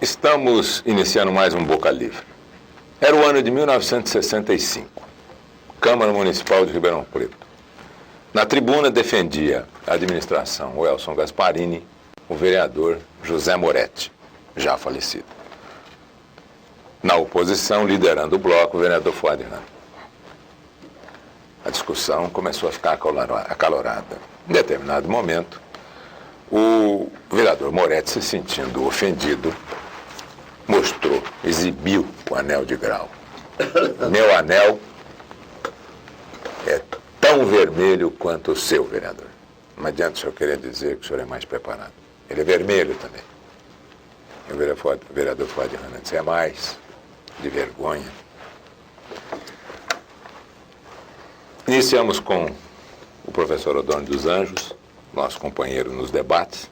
Estamos iniciando mais um Boca Livre. Era o ano de 1965. Câmara Municipal de Ribeirão Preto. Na tribuna defendia a administração o Elson Gasparini, o vereador José Moretti, já falecido. Na oposição, liderando o bloco, o vereador Fuad Ramos. A discussão começou a ficar acalorada. Em determinado momento, o vereador Moretti, se sentindo ofendido, mostrou, exibiu o anel de grau. Meu anel é tão vermelho quanto o seu, vereador. Não adianta o senhor querer dizer que o senhor é mais preparado. Ele é vermelho também. E o vereador Fuad Ramos disse, é mais de vergonha. Iniciamos com o professor Odônio dos Anjos, nosso companheiro nos debates,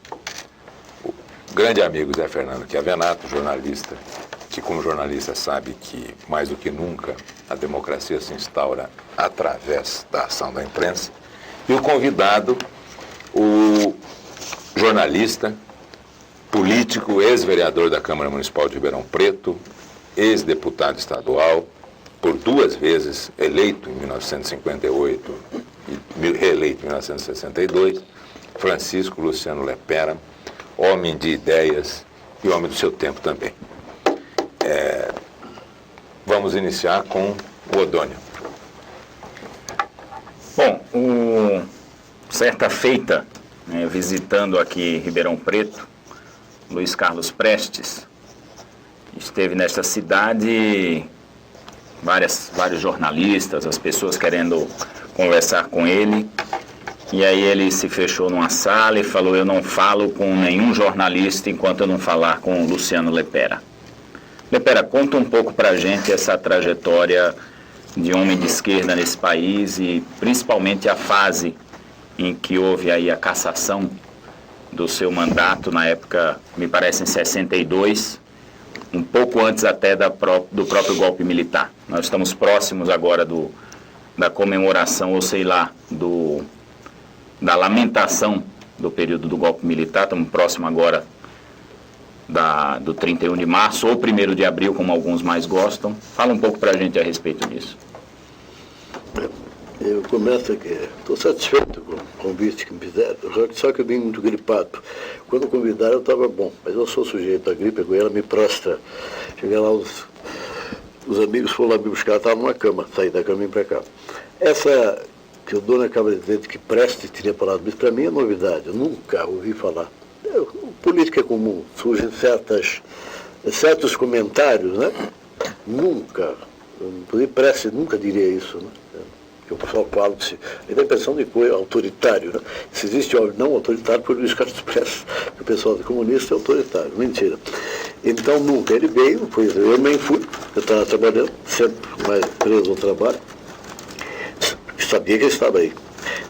o grande amigo Zé Fernando Chiavenato, jornalista, que como jornalista sabe que, mais do que nunca, a democracia se instaura através da ação da imprensa, e o convidado, o jornalista, político, ex-vereador da Câmara Municipal de Ribeirão Preto, ex-deputado estadual, por 2 vezes eleito em 1958 e reeleito em 1962, Francisco Luciano Lepera, homem de ideias e homem do seu tempo também. Vamos iniciar com o Odônio. Bom, certa feita, visitando aqui Ribeirão Preto, Luiz Carlos Prestes esteve nesta cidade, vários jornalistas, as pessoas querendo conversar com ele, e aí ele se fechou numa sala e falou, eu não falo com nenhum jornalista enquanto eu não falar com o Luciano Lepera. Lepera, conta um pouco pra gente essa trajetória de homem de esquerda nesse país e principalmente a fase em que houve aí a cassação do seu mandato, na época, me parece em 62, um pouco antes até do próprio golpe militar. Nós estamos próximos agora da comemoração, ou sei lá, da lamentação do período do golpe militar, estamos próximos agora do 31 de março, ou 1º de abril, como alguns mais gostam. Fala um pouco para a gente a respeito disso. Eu começo aqui, estou satisfeito com o convite que me fizeram, só que eu vim muito gripado. Quando convidaram eu estava bom, mas eu sou sujeito à gripe, ela me prostra. Cheguei lá, os amigos foram lá me buscar, estavam numa cama, saí da cama e vim para cá. Essa que o dono acaba de dizer que Prestes teria falado, mas para mim é novidade, eu nunca ouvi falar. Política é comum, surgem certos comentários, né? Nunca, Prestes nunca diria isso, né? O pessoal fala, ele dá a impressão de coisa autoritário, né? Se existe não autoritário, foi o Luiz Carlos Prestes, o pessoal de comunista é autoritário, mentira. Então nunca, ele veio, eu nem fui, eu estava trabalhando, sempre mais preso ao trabalho, sabia que ele estava aí.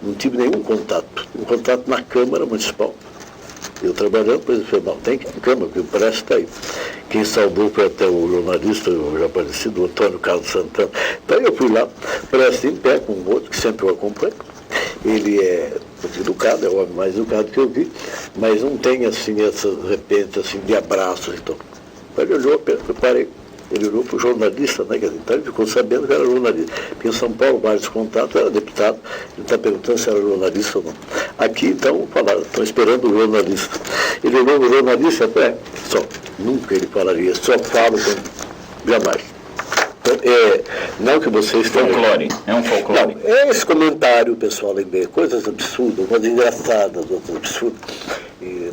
Não tive nenhum contato, um contato na Câmara Municipal. Eu trabalhando, depois ele falou, não, tem que ir na Câmara, porque o Prestes está aí. Quem salvou foi até o jornalista, o já aparecido, o Antônio Carlos Santana. Então eu fui lá, Prestes em pé, com um outro, que sempre eu acompanho. Ele é muito educado, é o homem mais educado que eu vi, mas não tem, assim, essas repentes, assim, de abraços. Então, ele olhou, eu parei. Ele olhou para o jornalista, né? Então ele ficou sabendo que era jornalista. Porque em São Paulo, vários contatos, era deputado, ele está perguntando se era jornalista ou não. Aqui, então, falaram, estão esperando o jornalista. Ele olhou para o jornalista, só, nunca ele falaria, só falo com... jamais. Então, não que vocês tenham... Folclore, é um folclore. Não, é esse comentário, pessoal, lembrei, coisas absurdas, umas engraçadas, outras absurdas. E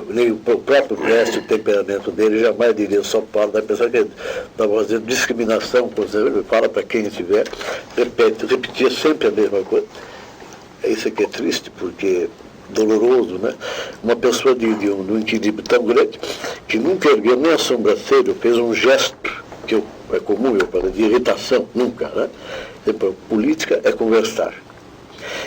nem o próprio Prestes, o temperamento dele, jamais diria só fala, da pessoa que estava fazendo discriminação, ele fala para quem estiver, repetia sempre a mesma coisa. Isso aqui é triste, porque doloroso, né? Uma pessoa de um equilíbrio tão grande, que nunca ergueu nem a sobrancelha, fez um gesto, que é comum, eu falo, de irritação, nunca, né? Política é conversar.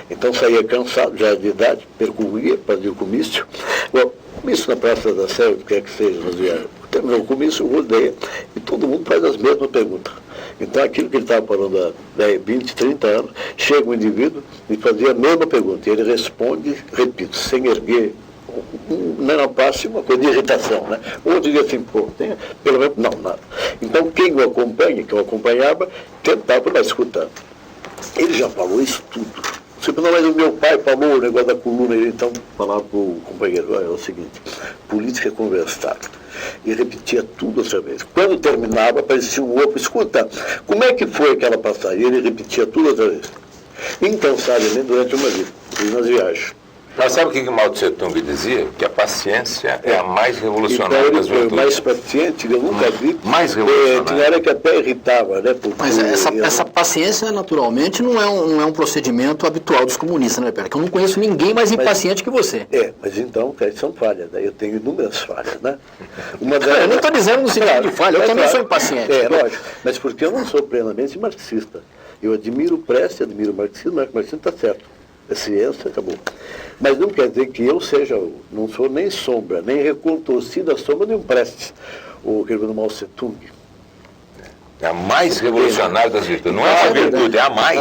Então saía cansado, já de idade, percorria, fazia o comício. Bom, comício na Praça da Sé, o que quer que seja, nós viemos. Terminou o comício, rodeia, e todo mundo faz as mesmas perguntas. Então aquilo que ele estava falando há 20, 30 anos, chega um indivíduo e fazia a mesma pergunta, e ele responde, repito, sem erguer não passe uma coisa de irritação, né? Ou diga assim, pô, tem, pelo menos, não, nada. Então, quem o acompanha, que eu acompanhava, tentava lá escutar. Ele já falou isso tudo. Você não, mas o meu pai falou o negócio da coluna, ele então falava para o companheiro, olha, é o seguinte, política é conversar. E repetia tudo outra vez. Quando terminava, aparecia um outro, escuta, como é que foi aquela passagem? E ele repetia tudo outra vez. Incansavelmente durante uma vida, nas viagens. Mas sabe o que Mao Tse Tung dizia? Que a paciência é a mais Então revolucionária ele das foi virtudes. mais paciente, eu nunca vi. Mais revolucionário. Tinha hora que até irritava, né? Porque Mas essa paciência, naturalmente, não é um procedimento habitual dos comunistas, né, Pera? Que eu não conheço ninguém mais impaciente que você. Mas então, cara, são falhas, né? Eu tenho inúmeras falhas, né? Eu não estou dizendo no sentido de falha, eu também sou impaciente. Lógico, mas porque eu não sou plenamente marxista. Eu admiro o Prestes, admiro o marxismo, mas o marxismo está certo. É ciência, acabou. Mas não quer dizer que eu seja, não sou nem sombra, nem recontorcida sombra de um Prestes, o que do Mao Tse Tung. É a mais revolucionária das virtudes. Não é a virtude, é a mais.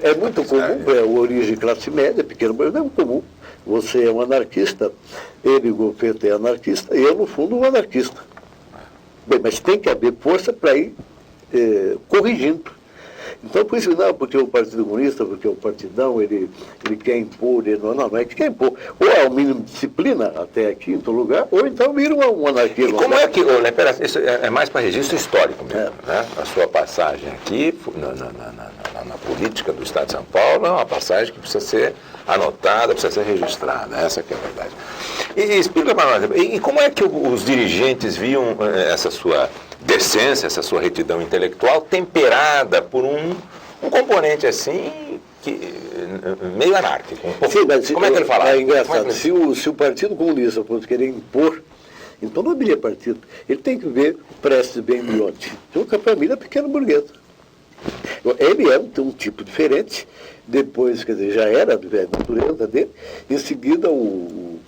É muito comum, a origem classe média, pequeno, mas não é muito comum. Você é um anarquista, ele, o Goffredo, é anarquista, e eu, no fundo, um anarquista. Bem, mas tem que haver força para ir corrigindo. Então, por isso, não, porque o Partido Comunista, porque o Partidão, ele quer impor, não é que quer impor. Ou é o mínimo de disciplina, até aqui, em todo lugar, ou então vira um anarquia. E como é que, pera, isso é mais para registro histórico mesmo, né? A sua passagem aqui, na política do Estado de São Paulo, é uma passagem que precisa ser anotada, precisa ser registrada, essa que é a verdade. E explica para nós, e como é que os dirigentes viam essa sua decência, essa sua retidão intelectual temperada por um componente assim, meio anárquico? Sim, mas como é que ele falava? É engraçado, se o Partido Comunista fosse querer impor, então não haveria partido. Ele tem que ver o Prestes bem Bionte. Então, a família é pequena burguesa. Ele é um tipo diferente, depois, quer dizer, já era a natureza dele, em seguida o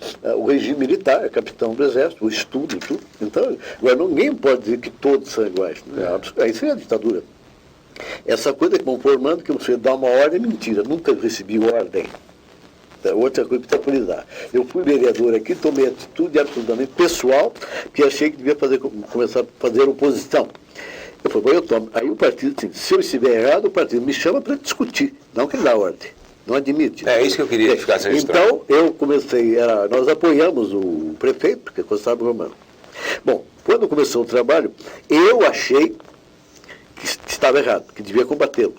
regime militar, capitão do exército, o estudo, tudo. Então, agora ninguém pode dizer que todos são iguais. Isso é a ditadura. Essa coisa que vão formando, que você dá uma ordem, é mentira, nunca recebi ordem. Outra coisa para atualizar. Eu fui vereador aqui, tomei atitude absolutamente pessoal, que achei que devia começar a fazer oposição. Eu falei, eu tomo. Aí o partido, assim, se eu estiver errado, o partido me chama para discutir, não que ele dá ordem, não admite. É isso que eu queria ficar registrado. Então, eu comecei, nós apoiamos o prefeito, que é Gustavo Romano. Bom, quando começou o trabalho, eu achei que estava errado, que devia combatê-lo.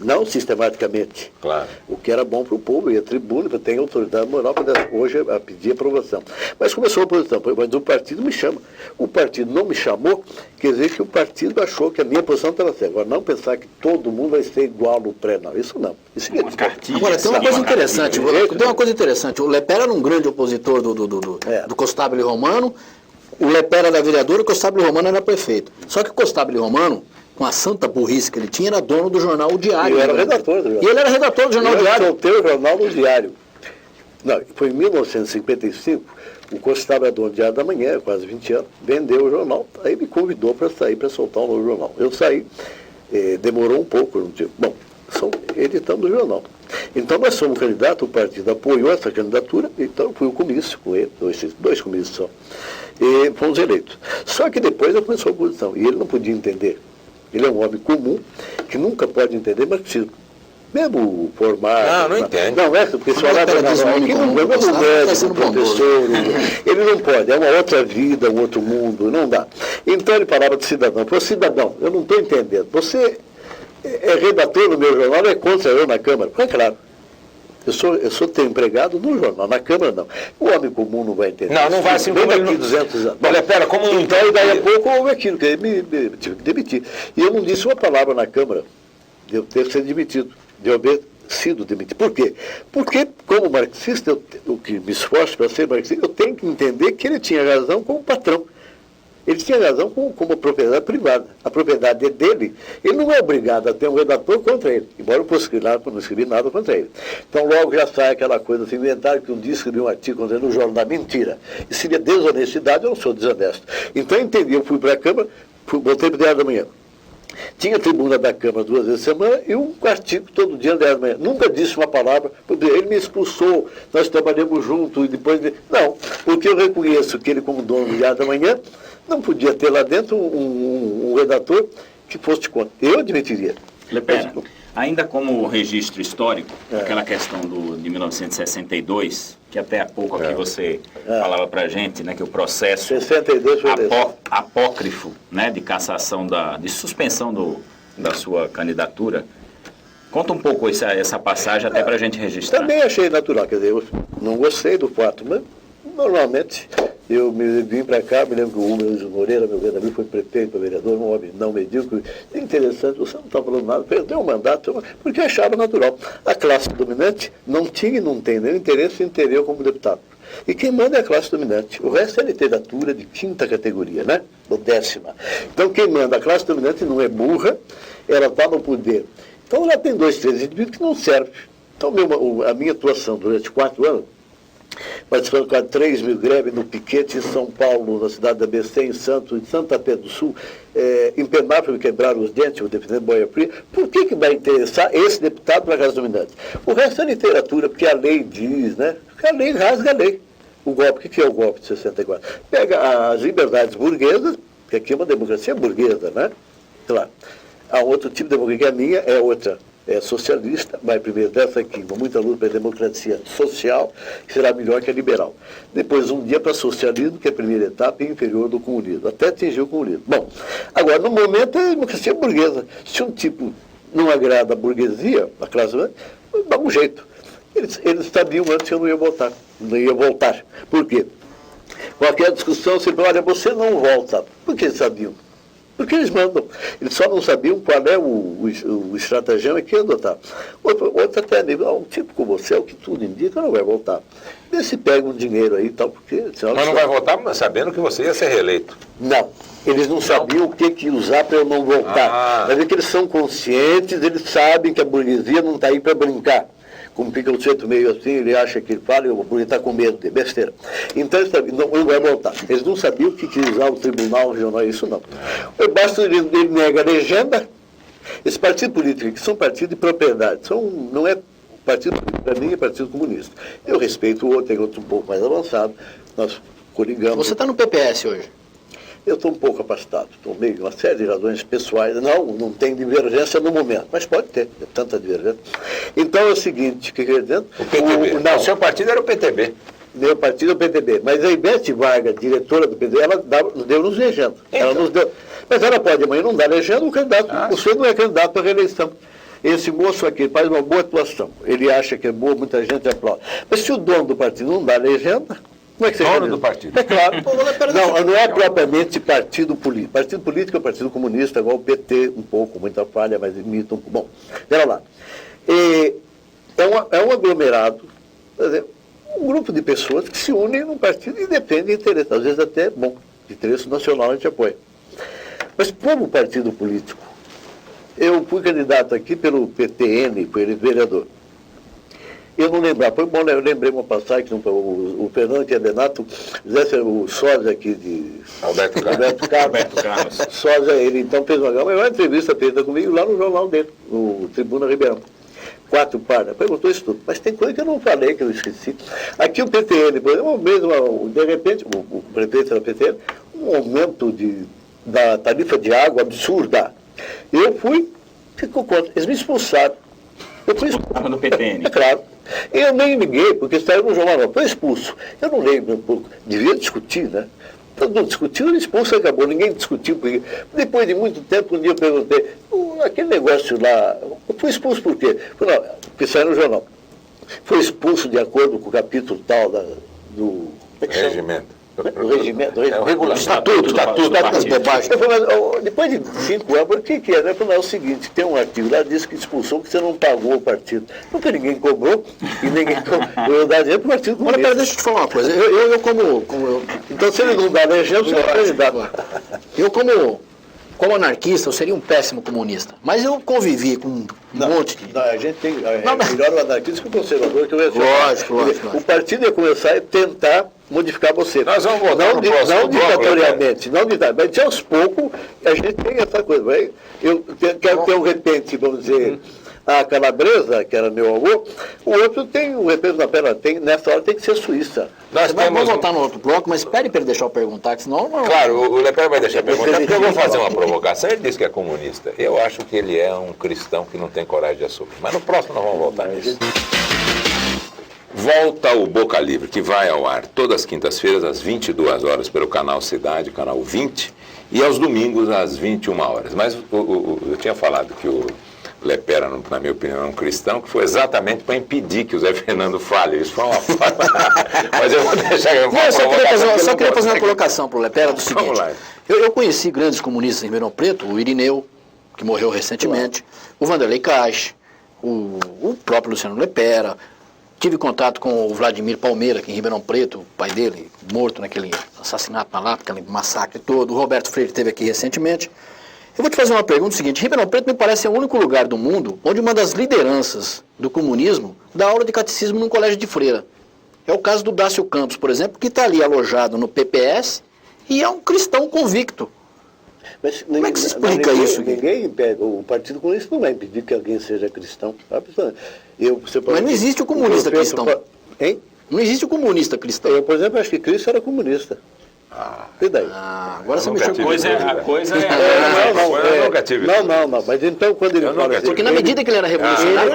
Não sistematicamente. Claro. O que era bom para o povo, e a tribuna, tem autoridade moral para hoje a pedir aprovação. Mas começou a oposição, mas o partido me chama. O partido não me chamou, quer dizer que o partido achou que a minha posição estava certa. Agora, não pensar que todo mundo vai ser igual no pré, não. Isso não. Isso é Agora, tem uma coisa interessante. Tem uma coisa interessante. O Lepera era um grande opositor do Costabile Romano. O Lepera era vereador e o Costabile Romano era prefeito. Só que o Costabile Romano, com a santa burrice que ele tinha, era dono do jornal O Diário. Eu era redator do jornal. E ele era redator do jornal O Diário. Eu soltei o jornal O Diário. Não, foi em 1955, o Costabile era dono do Diário da Manhã, quase 20 anos, vendeu o jornal, aí me convidou para sair, para soltar um novo jornal. Eu saí, demorou um pouco, não tinha. Bom, editando o jornal. Então nós somos candidatos, o partido apoiou essa candidatura, então eu fui ao comício com ele, dois comícios só, e fomos eleitos. Só que depois eu começou a oposição, e ele não podia entender. Ele é um homem comum, que nunca pode entender marxismo. Mesmo formar... Não entende. Não, porque se falar aqui não é mesmo médico, professor, ele não pode, é uma outra vida, um outro mundo, não dá. Então ele falava de cidadão. Falou, cidadão, eu não estou entendendo. Você é redator no meu jornal, é contra eu na Câmara. É claro. Eu sou teu empregado no jornal, na Câmara não. O homem comum não vai entender. Não vai assim. Vem daqui 200 anos. Olha, pera, como não então, e daí a pouco houve aquilo, que ele me tive que demitir. E eu não disse uma palavra na Câmara de eu ter sido demitido, de eu ter sido demitido. Por quê? Porque, como marxista, o que me esforço para ser marxista, eu tenho que entender que ele tinha razão como patrão. Ele tinha razão como propriedade privada. A propriedade é dele. Ele não é obrigado a ter um redator contra ele, embora eu não escrevi nada contra ele. Então logo já sai aquela coisa assim, inventaram que um dia escrevi um artigo contra ele no jornal. Mentira. Isso seria desonestidade, eu não sou desonesto. Então eu entendi, eu fui para a Câmara, voltei para o Diário da Manhã. Tinha tribuna da Câmara 2 vezes por semana e um artigo todo dia, 10 da manhã. Nunca disse uma palavra, porque ele me expulsou, nós trabalhamos juntos e depois... Não, porque eu reconheço que ele, como dono do Diário da Manhã, não podia ter lá dentro um redator que fosse contra. Eu admitiria. Lepera, ainda como registro histórico, aquela questão de 1962, que até há pouco aqui você falava pra gente, né, que o processo 62 foi apócrifo, né, de cassação, de suspensão da sua candidatura. Conta um pouco essa passagem até pra gente registrar. Também achei natural, quer dizer, eu não gostei do fato, mas normalmente eu me vim para cá, me lembro que o Rubens Moreira, meu grande amigo, foi prefeito, vereador, um homem não medíocre, interessante, você não está falando nada, perdeu o mandato, porque achava natural. A classe dominante não tinha e não tem nenhum interesse em ter eu como deputado. E quem manda é a classe dominante. O resto é literatura de 5ª categoria, né? Ou 10ª. Então quem manda a classe dominante não é burra, ela está no poder. Então lá tem 2, 3 indivíduos que não servem. Então a minha atuação durante 4 anos, participando com 3 mil greves no piquete em São Paulo, na cidade da ABC, em Santos, em Santa Pedro do Sul, em Penápolis quebraram os dentes, o defendendo boia fria. Por que vai interessar esse deputado para a Casa Dominante? O resto é literatura, porque a lei diz, né? Porque a lei rasga a lei. O golpe, o que é o golpe de 64? Pega as liberdades burguesas, que aqui é uma democracia burguesa, né? Claro. Há outro tipo de democracia, que a minha é outra. É socialista, vai primeiro dessa aqui, com muita luta pela democracia social, que será melhor que a liberal. Depois, um dia para socialismo, que é a primeira etapa, inferior do comunismo, até atingir o comunismo. Bom, agora, no momento, é a democracia burguesa. Se um tipo não agrada a burguesia, a classe, dá um jeito. Eles sabiam antes que eu não ia voltar. Não ia voltar. Por quê? Qualquer discussão, sempre, olha, você não volta. Por que eles sabiam? Porque eles mandam. Eles só não sabiam qual é o estratagema que ia adotar. Outro até nível, um tipo como você, é o que tudo indica, não vai voltar. Vê se pega um dinheiro aí e tal, porque... Mas não vai voltar sabendo que você ia ser reeleito. Não. Eles não sabiam o que usar para eu não voltar. Mas é que eles são conscientes, eles sabem que a burguesia não está aí para brincar. Como fica o centro meio assim, ele acha que ele fala e o burguês está com medo de besteira. Então não vai voltar. Eles não sabiam o que usar o tribunal regional, isso não. Basta ele nega a legenda. Esse partido político, que são partidos de propriedade, não é partido político, para mim é partido comunista. Eu respeito o outro, tem outro um pouco mais avançado, nós coligamos. Você está no PPS hoje? Eu estou um pouco afastado, estou meio uma série de razões pessoais. Não tem divergência no momento, mas pode ter tanta divergência. Então é o seguinte, que quer dizer... O PTB. O seu partido era o PTB. Meu partido é o PTB. Mas a Ivete Vargas, diretora do PTB, ela deu-nos legenda. Então. Ela nos deu. Mas ela pode amanhã não dar legenda, o candidato. Você não é candidato para reeleição. Esse moço aqui faz uma boa atuação. Ele acha que é boa, muita gente aplaude. Mas se o dono do partido não dá legenda... Como é que você dono do partido? É claro. Não é propriamente partido político. Partido político é o Partido Comunista, igual o PT, um pouco, muita falha, mas imita um pouco. Bom, pera lá. É um aglomerado, um grupo de pessoas que se unem num partido e defendem de interesse. Às vezes até, bom, de interesse nacional a gente apoia. Mas como partido político, eu fui candidato aqui pelo PTN, fui vereador. Eu não lembrava, foi bom, eu lembrei uma passagem que o Fernando Chiavenato, o sósia aqui de Alberto Carlos. Sósia, ele então fez uma entrevista feita comigo lá no jornal dele, no Tribuna Ribeirão. 4 páginas, perguntou isso tudo. Mas tem coisa que eu não falei, que eu esqueci. Aqui o PTN, por exemplo, de repente, o prefeito da PTN, um aumento da tarifa de água absurda. Eu ficou contra, eles me expulsaram. Eu fui expulso. No PTN. É claro. Eu nem liguei, porque saiu no jornal, não. Foi expulso. Eu não lembro um pouco. Devia discutir, né? Todo mundo discutiu, ele expulso, acabou. Ninguém discutiu. Porque depois de muito tempo, um dia eu perguntei, aquele negócio lá, eu fui expulso por quê? Falei, não, porque saiu no jornal. Foi expulso de acordo com o capítulo tal do... Regimento. O regimento, é o regulamento. Estatuto das bobagens. Eu falei, mas, depois de 5 anos, o que é? Eu falei, é o seguinte, tem um artigo lá, diz que expulsou que você não pagou o partido. Nunca ninguém cobrou, e ninguém cobrou. Eu dar dinheiro para o partido comunista. Olha, deixa eu te falar uma coisa. Eu como então, se ele não dá legenda, você não é candidato. Eu como como anarquista, eu seria um péssimo comunista. Mas eu convivi com um monte de... Não, a gente tem... melhor o anarquista que o conservador, que o reacionário. Lógico. O partido ia começar a tentar modificar você. Nós vamos voltar não no próximo não bloco, ditatorialmente, mas de aos poucos a gente tem essa coisa. Eu quero ter um repente, vamos dizer... A Calabresa, que era meu avô, o outro tem o repente na perna, nessa hora tem que ser Suíça. Vamos voltar no outro bloco, mas espere para ele deixar eu perguntar, que senão... Claro, o Lepera vai deixar perguntar, porque eu vou fazer uma provocação. Ele disse que é comunista. Eu acho que ele é um cristão que não tem coragem de assumir. Mas no próximo nós vamos voltar nisso. Volta o Boca Livre, que vai ao ar todas as quintas-feiras, às 22 horas, pelo canal Cidade, canal 20, e aos domingos, às 21 horas. Mas eu tinha falado que o Lepera, na minha opinião, é um cristão, que foi exatamente para impedir que o Zé Fernando fale. Isso foi uma forma. Mas eu vou deixar. Eu só queria fazer uma colocação para o Lepera do seguinte. Eu conheci grandes comunistas em Ribeirão Preto, o Irineu, que morreu recentemente, o Vanderlei Caixa, o próprio Luciano Lepera. Tive contato com o Vladimir Palmeira, aqui em Ribeirão Preto, o pai dele, morto naquele assassinato na Lapa, aquele massacre todo. O Roberto Freire esteve aqui recentemente. Eu vou te fazer uma pergunta seguinte. Ribeirão Preto me parece o único lugar do mundo onde uma das lideranças do comunismo dá aula de catecismo num colégio de freira. É o caso do Dácio Campos, por exemplo, que está ali alojado no PPS e é um cristão convicto. Mas como é que se explica isso? Ninguém impede, o Partido Comunista não vai impedir que alguém seja cristão. Mas não existe o comunista cristão. Hein? Não existe o comunista cristão. Eu, por exemplo, acho que Cristo era comunista. E daí? Agora você mexeu com a coisa é... Não, mas então quando ele fala assim... Porque na medida que ele era revolucionário...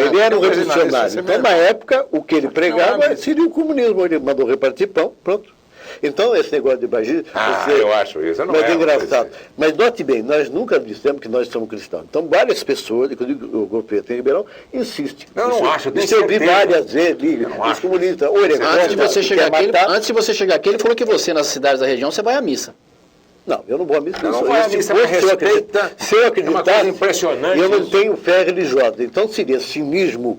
Ele era um revolucionário. Então, na época, o que ele pregava seria o comunismo. Ele mandou repartir pão, pronto. Então, esse negócio de baixismo... eu acho isso. Mas é engraçado. Mas note bem, nós nunca dissemos que nós somos cristãos. Então, várias pessoas, inclusive o Grupo PT em Ribeirão, insistem. Eu não acho, isso eu vi várias vezes, os comunistas... Antes de você chegar aqui, ele falou que você, nas cidades da região, você vai à missa. Não, eu não vou à missa. Eu não vou à missa, mas respeita. Se eu acreditar, é uma coisa impressionante. Eu não tenho fé religiosa. Então, seria cinismo,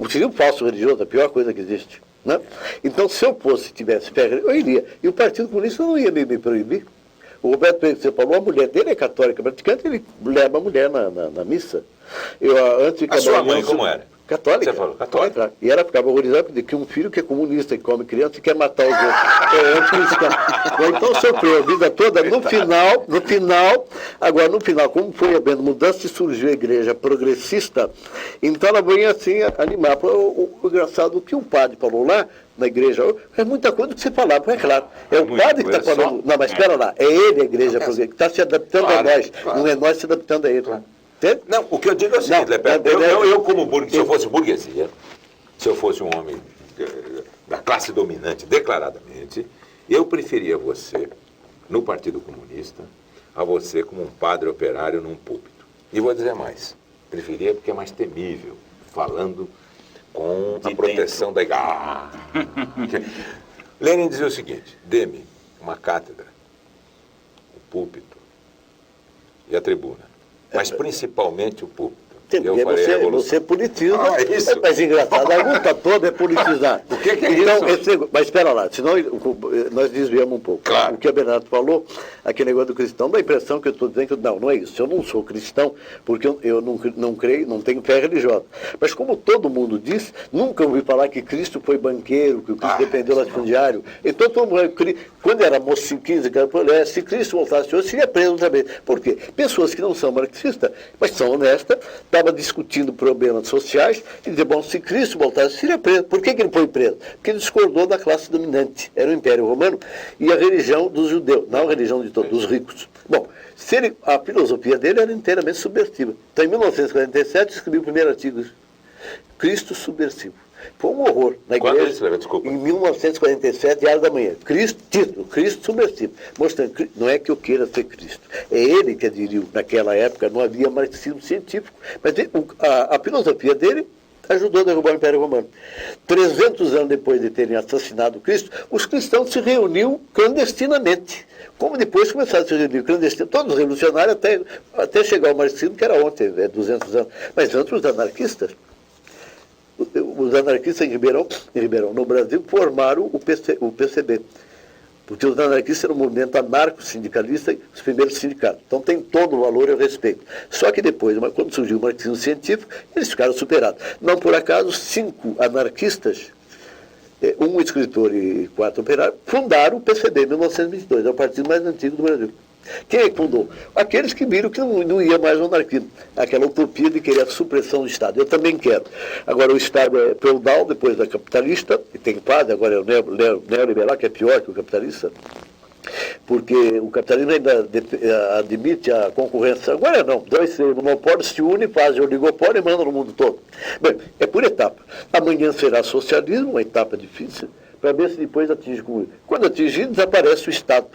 seria o falso religioso, a pior coisa que existe. Né? Então, se eu tivesse fé, eu iria. E o Partido Comunista não ia me proibir. O Roberto Freire, você falou, a mulher dele é católica praticante, ele leva a mulher na missa. A sua mãe como era? Católica. Você falou, católica. E ela ficava horrorizada de que um filho que é comunista e come criança e quer matar os outros. É anticristão. Então sofreu a vida toda. No final, como foi a mudança e surgiu a igreja progressista, então ela veio assim animar. O engraçado que o padre falou lá, na igreja, é muita coisa que você falava, é claro. É o padre que está falando. Não, mas espera lá, é ele a igreja progressista, que está se adaptando a nós, não é nós se adaptando a ele. Não, o que eu digo é o seguinte, eu como burguesia, se eu fosse burguesia, se eu fosse um homem da classe dominante declaradamente, eu preferia você no Partido Comunista a você como um padre operário num púlpito. E vou dizer mais, preferia porque é mais temível, falando com a proteção da igreja. Lenin dizia o seguinte, dê-me uma cátedra, o púlpito e a tribuna. Mas principalmente o púlpito. Você politiza, isso. Mas engraçado, a luta toda é politizar. O que é então, isso? Mas espera lá, senão nós desviamos um pouco. Claro. O que a Bernardo falou, aquele negócio do cristão, dá a impressão que eu estou dizendo que não é isso. Eu não sou cristão, porque eu não creio, não tenho fé religiosa. Mas como todo mundo diz, nunca ouvi falar que Cristo foi banqueiro, que o Cristo dependeu do latifundiário. Então, quando era mocinho, 15, se Cristo voltasse hoje, seria preso também. Por quê? Pessoas que não são marxistas, mas são honestas, estava discutindo problemas sociais e dizer, bom, se Cristo voltasse, seria preso. Por que ele foi preso? Porque ele discordou da classe dominante. Era o Império Romano e a religião dos judeus, não a religião de todos, dos ricos. Bom, a filosofia dele era inteiramente subversiva. Então, em 1947, escrevi o primeiro artigo, Cristo subversivo. Foi um horror na igreja. Quando ele escreveu, desculpa? Em 1947, Diário da Manhã. Título, Cristo subversivo. Mostrando, não é que eu queira ser Cristo. É ele que aderiu. Naquela época não havia marxismo científico. Mas a filosofia dele ajudou a derrubar o Império Romano. 300 anos depois de terem assassinado Cristo, os cristãos se reuniam clandestinamente. Como depois começaram a se reunir clandestinamente, todos os revolucionários até chegar ao marxismo, que era ontem, 200 anos. Mas antes os anarquistas em Ribeirão, no Brasil, formaram o PCB, Porque os anarquistas eram um movimento anarco-sindicalista, os primeiros sindicatos. Então tem todo o valor e o respeito. Só que depois, quando surgiu o marxismo científico, eles ficaram superados. Não por acaso, 5 anarquistas, um escritor e 4 operários, fundaram o PCB em 1922, é o partido mais antigo do Brasil. Quem é que fundou? Aqueles que viram que não ia mais o anarquismo. Aquela utopia de querer a supressão do Estado. Eu também quero. Agora o Estado é feudal, depois é capitalista, e tem paz, agora é o neoliberal, que é pior que o capitalista. Porque o capitalismo ainda admite a concorrência. Agora não, 2 monopólios se unem, fazem oligopólio e mandam no mundo todo. Bem, é por etapa. Amanhã será socialismo, uma etapa difícil, para ver se depois atinge o comunismo. Quando atingir, desaparece o Estado.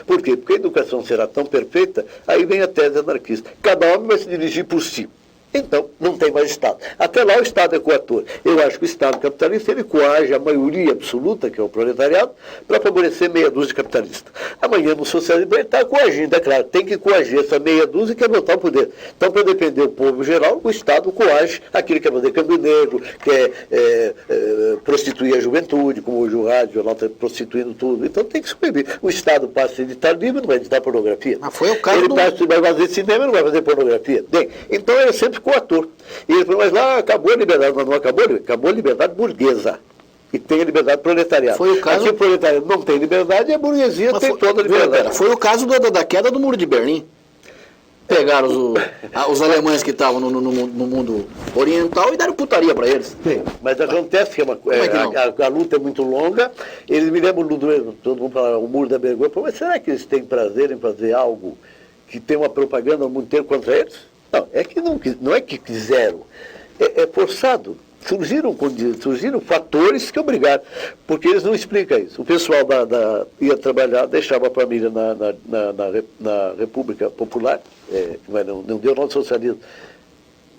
Por quê? Porque a educação será tão perfeita, aí vem a tese anarquista. Cada homem vai se dirigir por si. Então, não tem mais Estado. Até lá o Estado é coator. Eu acho que o Estado capitalista, ele coage a maioria absoluta, que é o proletariado, para favorecer meia dúzia de capitalistas. Amanhã no socialismo ele está coagindo, é claro, tem que coagir essa meia dúzia que quer botar o poder. Então, para defender o povo geral, o Estado coage aquele que quer fazer câmbio negro, quer prostituir a juventude, como hoje o rádio, o jornal está prostituindo tudo. Então tem que se proibir. O Estado passa a editar livro, não vai editar pornografia. Mas foi o caso ele vai fazer cinema, não vai fazer pornografia. Bem, então ele sempre coator. E ele falou, mas lá acabou a liberdade. Mas não acabou a liberdade burguesa. E tem a liberdade proletariada. Foi o caso... Aqui o proletariado não tem liberdade e a burguesia tem toda a liberdade. Foi o caso da queda do Muro de Berlim. Pegaram os alemães que estavam no mundo oriental e deram putaria para eles. Sim, mas acontece que a luta é muito longa. Eles me lembram todo mundo fala o Muro da Vergonha. Mas será que eles têm prazer em fazer algo que tem uma propaganda no mundo inteiro contra eles? Não, é que não é que quiseram, é forçado. Surgiram fatores que obrigaram, porque eles não explicam isso. O pessoal ia trabalhar, deixava a família na República Popular, mas não deu nome de socialismo.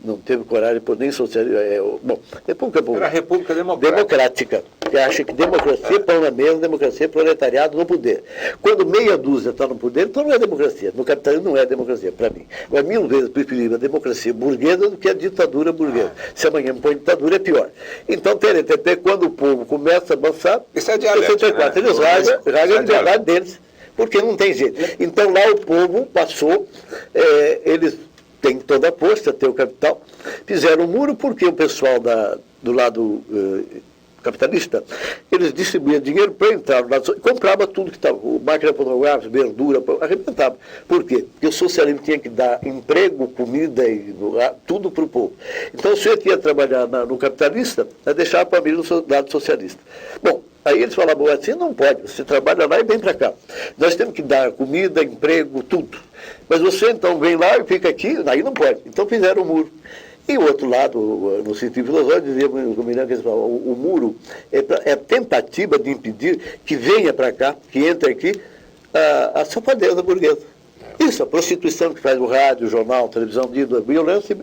Não teve coragem por nem socialismo. República Popular. Era a República Democrática. Que acha que democracia é pão na mesa, democracia é proletariado no poder. Quando meia dúzia está no poder, então não é democracia. No capitalismo não é democracia, para mim. É 1000 vezes preferível a democracia burguesa do que a ditadura burguesa. Se amanhã põe ditadura, é pior. Então, TNTP, quando o povo começa a avançar, isso é dialética, 64, eles rasgam a liberdade deles, porque não tem jeito. Então, lá o povo passou, eles têm toda a força, tem o capital, fizeram um muro porque o pessoal do lado capitalista, eles distribuíam dinheiro para entrar no lado, comprava tudo que estava, máquina fotográfica, verdura, arrebentava. Por quê? Porque o socialismo tinha que dar emprego, comida e tudo para o povo. Então, se ele ia trabalhar no capitalista, deixava a família do lado socialista. Bom, aí eles falavam assim, não pode, você trabalha lá e vem para cá. Nós temos que dar comida, emprego, tudo. Mas você então vem lá e fica aqui, aí não pode. Então fizeram o muro. E o outro lado, no sentido filosófico, dizia o muro é a tentativa de impedir que venha para cá, que entre aqui, a safadeza burguesa. Isso, a prostituição que faz o rádio, o jornal, a televisão, a violência.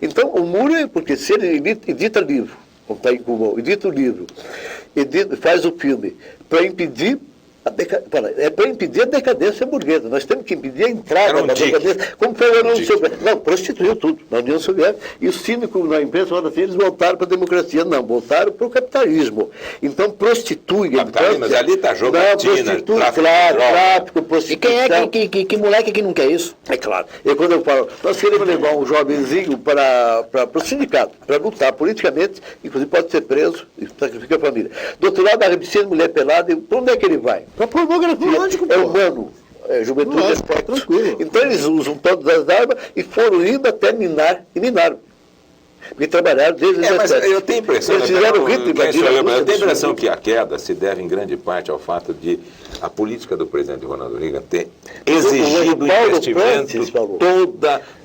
Então, o muro é porque se ele edita livro, como está em Cuba, edita o livro, faz o filme, para impedir para impedir a decadência burguesa. Nós temos que impedir a entrada da decadência. Como foi a União Soviética? Não, prostituiu tudo na União Soviética. E os cínicos na imprensa falaram assim, eles voltaram para a democracia. Não, voltaram para o capitalismo. Então prostitui. Mas ali está jogatina, tráfico, prostituição. E quem que moleque que não quer isso? É claro. E quando eu falo, nós queremos levar um jovenzinho para o sindicato, para lutar politicamente, inclusive pode ser preso e sacrifica a família. Doutorado da revista de mulher pelada, para onde é que ele vai? Para pornografia. Lógico, é humano. Juventude é tranquilo. Então eles usam todas as armas e foram indo até minar e minaram. Porque trabalharam desde os mas eu tenho a impressão, eles fizeram o ritmo, eu tenho a impressão que a queda se deve em grande parte ao fato de a política do presidente Ronaldo Reagan ter exigido investimento,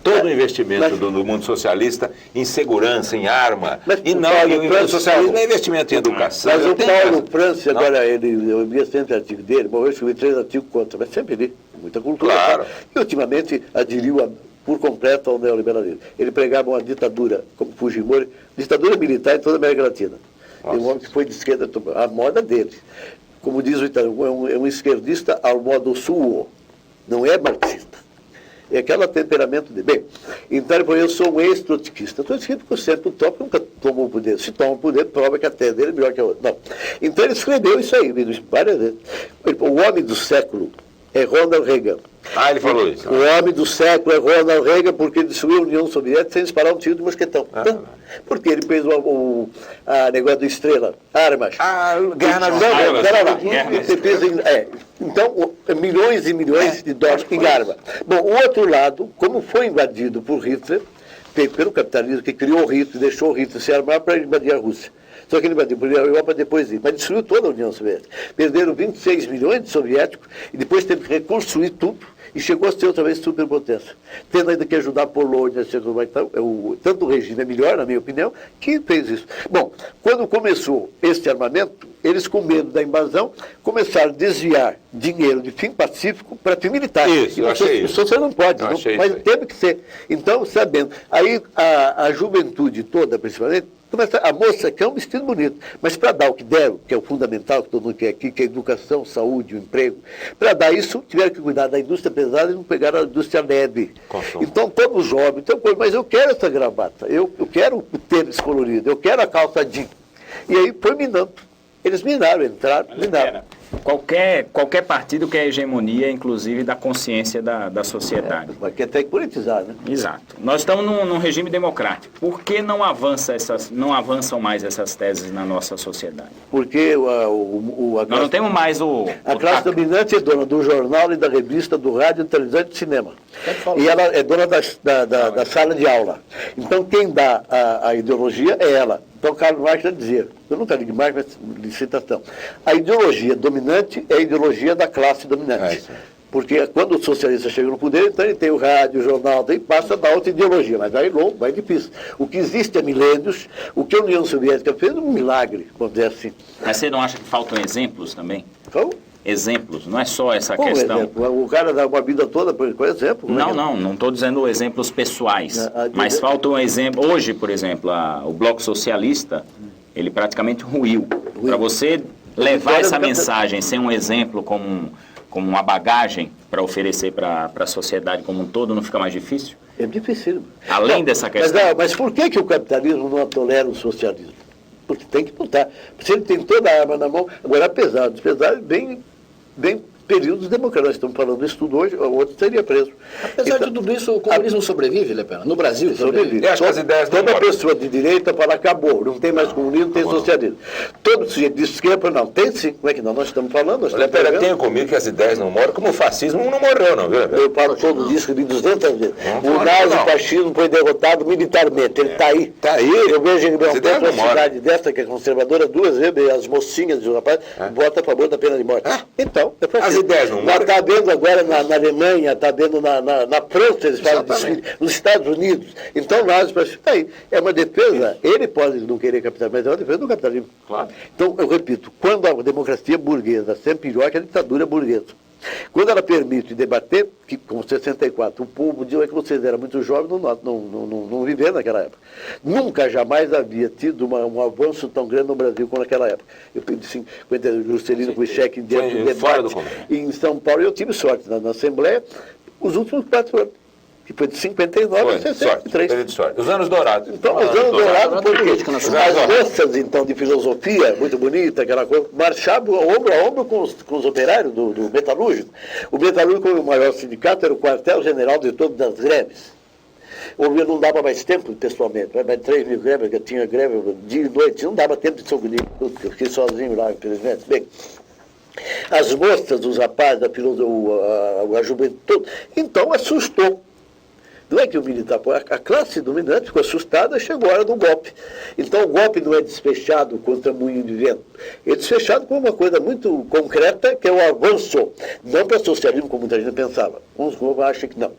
todo o investimento do mundo socialista em segurança, em arma. E não, o mundo socialismo é investimento em educação. Mas o Paulo Francis, agora, eu via sempre artigo dele, eu escrevi 3 artigos contra, mas sempre li, muita cultura. Claro. E ultimamente aderiu por completo ao neoliberalismo. Ele pregava uma ditadura, como Fujimori, ditadura militar em toda a América Latina. E um homem que foi de esquerda, a moda dele. Como diz o italiano, é um esquerdista ao modo suo, não é marxista. É aquele temperamento dele. Bem, então ele falou, eu sou um ex-trotskista. Trotskista ficou sempre utópico, nunca tomou o poder. Se toma o poder, prova que a tese dele é melhor que a outra. Não. Então ele escreveu isso aí, várias vezes. O homem do século é Ronald Reagan. Ah, ele falou isso. O homem do século é Ronald Reagan porque destruiu a União Soviética sem disparar um tiro de mosquetão. Porque ele fez a negócio do Estrela, armas. Guerra nas Estrelas. Então, milhões e milhões de dólares em arma. Bom, o outro lado, como foi invadido por Hitler, pelo capitalismo que criou Hitler, deixou Hitler se armar para invadir a Rússia. Só que ele invadiu a Europa depois disso, mas destruiu toda a União Soviética. Perderam 26 milhões de soviéticos e depois teve que reconstruir tudo e chegou a ser outra vez superpotência. Tendo ainda que ajudar a Polônia, tanto o regime é melhor, na minha opinião, que fez isso. Bom, quando começou este armamento, eles com medo da invasão começaram a desviar dinheiro de fim pacífico para fim militar. Isso, eu achei isso. Você não pode, não, mas teve que ser. Então, sabendo, aí a juventude toda, principalmente, a moça quer um vestido bonito, mas para dar o que deram, que é o fundamental que todo mundo quer aqui, que é a educação, saúde, o emprego, para dar isso, tiveram que cuidar da indústria pesada e não pegaram a indústria leve. Então, como jovem, mas eu quero essa gravata, eu quero o tênis colorido, eu quero a calça jeans. E aí foi minando. Eles minaram, entraram, minaram. Qualquer partido quer hegemonia, inclusive, da consciência da sociedade. Mas quer ter que politizar, né? Exato. Nós estamos num regime democrático. Por que não avançam mais essas teses na nossa sociedade? Porque nós não temos mais a classe dominante é dona do jornal e da revista, do rádio, televisão e do cinema. E ela é dona da sala de aula. Então, quem dá a ideologia é ela. Então, Karl Marx já dizia, eu nunca li de Marx, mas de citação, a ideologia dominante é a ideologia da classe dominante. Porque quando o socialista chega no poder, então ele tem o rádio, o jornal, daí passa da outra ideologia, mas vai longo, vai difícil. O que existe há milênios, o que a União Soviética fez é um milagre, vamos dizer assim. Mas você não acha que faltam exemplos também? Como? Exemplos, não é só essa questão. Exemplo? O cara dá uma vida toda por exemplo. Não estou dizendo exemplos pessoais, mas falta um exemplo. Hoje, por exemplo, o Bloco Socialista, ele praticamente ruiu. Para você levar essa mensagem sem um exemplo como uma bagagem para oferecer para a sociedade como um todo, não fica mais difícil? É difícil. Além dessa questão. Mas por que o capitalismo não tolera o socialismo? Porque tem que lutar. Se ele tem toda a arma na mão, agora apesar bem períodos democráticos. Nós estamos falando isso tudo hoje, o outro seria preso. Apesar de tudo isso, o comunismo sobrevive, Lepena? No Brasil sobrevive. Eu acho que as ideias toda pessoa de direita fala, acabou, não tem mais comunismo, não tem socialismo. Todo sujeito de esquerda, não, tem sim. Como é que não? Nós estamos falando. Lepena, tenha comigo que as ideias não morrem, como o fascismo não morreu, não, viu? Eu falo todo disso, de 200 vezes. O nazi-fascismo foi derrotado militarmente, ele está aí. Está aí. Eu vejo em Ribeirão Preto uma cidade dessa, que é conservadora, 2 vezes, as mocinhas do rapaz, votam a favor da pena de morte. Então, é fascismo. As ideias não morrem. Está vendo agora na Alemanha, está vendo na França, eles fazem desfile, nos Estados Unidos. Então, nós, está aí. É uma defesa, ele pode não querer capitalismo, mas é uma defesa do capitalismo. Claro. Então, eu repito, quando a democracia burguesa, sempre pior que a ditadura burguesa, quando ela permite debater, que com 64, o povo diz que vocês eram muito jovens, não viveram naquela época. Nunca, jamais havia tido um avanço tão grande no Brasil como naquela época. Eu de 50, Juscelino Kubitschek dentro do debate em São Paulo, eu tive sorte na Assembleia, os últimos 4 anos. Que foi de 59 a 63. Os anos dourados. Então, os anos dourados, porque as moças, então, de filosofia, muito bonita, aquela coisa, marchavam ombro a ombro com os operários do metalúrgico. O metalúrgico, o maior sindicato, era o quartel-general de todas as greves. Eu não dava mais tempo, pessoalmente, mas 3 mil greves, eu tinha greve dia e noite, não dava tempo de ser bonito, eu fiquei sozinho lá, infelizmente. Bem, as moças, os rapazes da filosofia, a juventude, então assustou. Não é que o militar, a classe dominante ficou assustada e chegou a hora do golpe. Então o golpe não é despechado contra moinho de vento, é despechado com uma coisa muito concreta, que é o avanço, não para o socialismo, como muita gente pensava. Uns acham que não.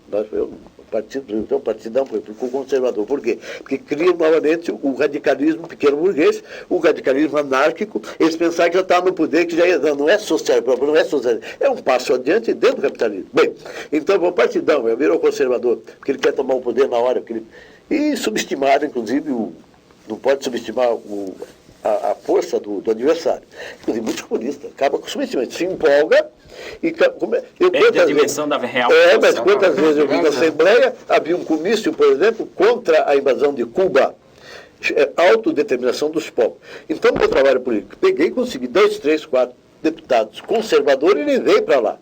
O partidão ficou conservador. Por quê? Porque cria novamente o radicalismo pequeno burguês, o radicalismo anárquico. Eles pensaram que já estava no poder, que já não é socialismo, não é socialismo. É um passo adiante dentro do capitalismo. Bem, então o partidão virou conservador, porque ele quer tomar o poder na hora. E subestimaram, inclusive, não pode subestimar a força do adversário. Inclusive, muitos comunistas acabam com submetimento, se empolga e... Perde a dimensão da real mas quantas vezes eu vi na Assembleia, havia um comício, por exemplo, contra a invasão de Cuba, autodeterminação dos povos. Então, no meu trabalho político, peguei e consegui 2, 3, 4 deputados conservadores e levei para lá.